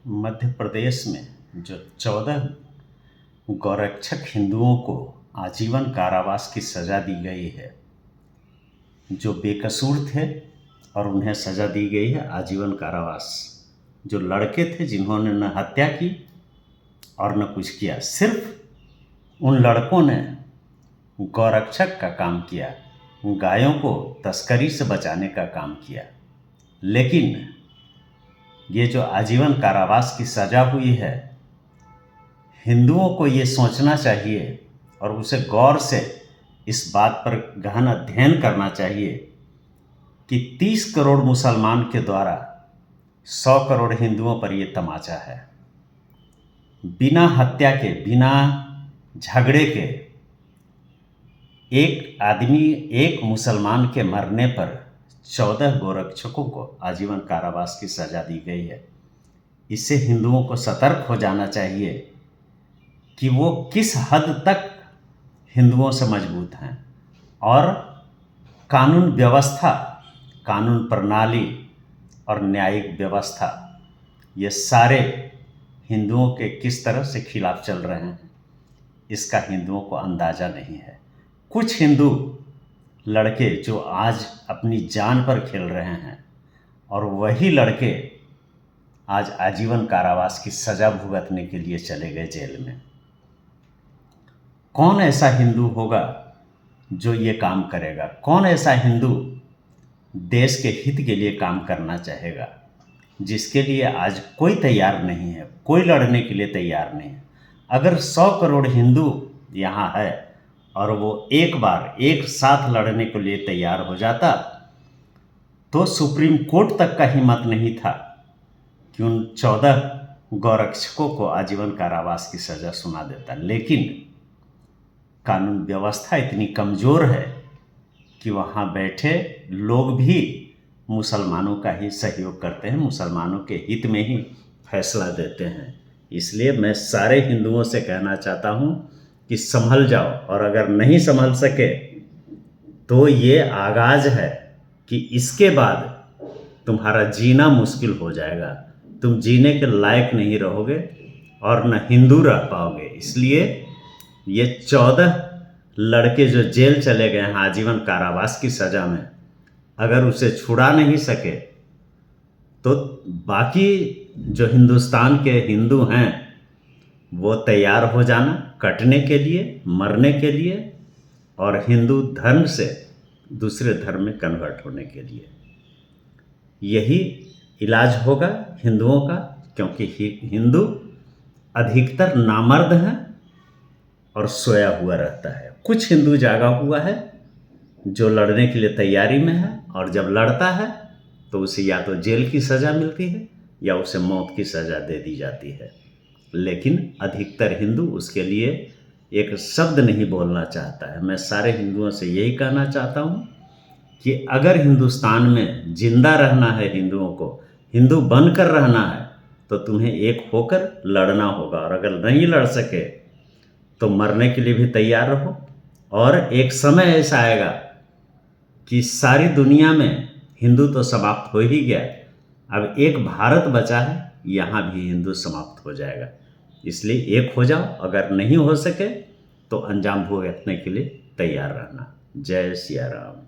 मध्य प्रदेश में जो 14 गौरक्षक हिंदुओं को आजीवन कारावास की सज़ा दी गई है, जो बेकसूर थे और उन्हें सज़ा दी गई है आजीवन कारावास। जो लड़के थे जिन्होंने न हत्या की और न कुछ किया, सिर्फ उन लड़कों ने गौरक्षक का काम किया, गायों को तस्करी से बचाने का काम किया। लेकिन ये जो आजीवन कारावास की सज़ा हुई है, हिंदुओं को ये सोचना चाहिए और उसे गौर से इस बात पर गहन अध्ययन करना चाहिए कि 30 करोड़ मुसलमान के द्वारा 100 करोड़ हिंदुओं पर ये तमाचा है। बिना हत्या के, बिना झगड़े के एक आदमी, एक मुसलमान के मरने पर 14 गोरक्षकों को आजीवन कारावास की सज़ा दी गई है। इससे हिंदुओं को सतर्क हो जाना चाहिए कि वो किस हद तक हिंदुओं से मजबूत हैं और कानून व्यवस्था, कानून प्रणाली और न्यायिक व्यवस्था, ये सारे हिंदुओं के किस तरह से खिलाफ चल रहे हैं, इसका हिंदुओं को अंदाज़ा नहीं है। कुछ हिंदू लड़के जो आज अपनी जान पर खेल रहे हैं और वही लड़के आज आजीवन कारावास की सज़ा भुगतने के लिए चले गए जेल में। कौन ऐसा हिंदू होगा जो ये काम करेगा? कौन ऐसा हिंदू देश के हित के लिए काम करना चाहेगा, जिसके लिए आज कोई तैयार नहीं है, कोई लड़ने के लिए तैयार नहीं है? अगर 100 करोड़ हिंदू यहाँ है और वो एक बार एक साथ लड़ने के लिए तैयार हो जाता तो सुप्रीम कोर्ट तक का हिम्मत नहीं था कि उन 14 गौरक्षकों को आजीवन कारावास की सज़ा सुना देता। लेकिन कानून व्यवस्था इतनी कमज़ोर है कि वहाँ बैठे लोग भी मुसलमानों का ही सहयोग करते हैं, मुसलमानों के हित में ही फैसला देते हैं। इसलिए मैं सारे हिंदुओं से कहना चाहता हूँ कि संभल जाओ, और अगर नहीं संभल सके तो ये आगाज़ है कि इसके बाद तुम्हारा जीना मुश्किल हो जाएगा, तुम जीने के लायक नहीं रहोगे और न हिंदू रह पाओगे। इसलिए ये 14 लड़के जो जेल चले गए हैं आजीवन कारावास की सज़ा में, अगर उसे छुड़ा नहीं सके तो बाकी जो हिंदुस्तान के हिंदू हैं वो तैयार हो जाना कटने के लिए, मरने के लिए और हिंदू धर्म से दूसरे धर्म में कन्वर्ट होने के लिए। यही इलाज होगा हिंदुओं का, क्योंकि हिंदू अधिकतर नामर्द हैं और सोया हुआ रहता है। कुछ हिंदू जागा हुआ है जो लड़ने के लिए तैयारी में है, और जब लड़ता है तो उसे या तो जेल की सज़ा मिलती है या उसे मौत की सज़ा दे दी जाती है। लेकिन अधिकतर हिंदू उसके लिए एक शब्द नहीं बोलना चाहता है। मैं सारे हिंदुओं से यही कहना चाहता हूँ कि अगर हिंदुस्तान में जिंदा रहना है, हिंदुओं को हिंदू बनकर रहना है, तो तुम्हें एक होकर लड़ना होगा, और अगर नहीं लड़ सके तो मरने के लिए भी तैयार रहो। और एक समय ऐसा आएगा कि सारी दुनिया में हिंदू तो समाप्त हो ही गया, अब एक भारत बचा है, यहाँ भी हिंदू समाप्त हो जाएगा। इसलिए एक हो जाओ, अगर नहीं हो सके तो अंजाम भुगतने के लिए तैयार रहना। जय सिया राम।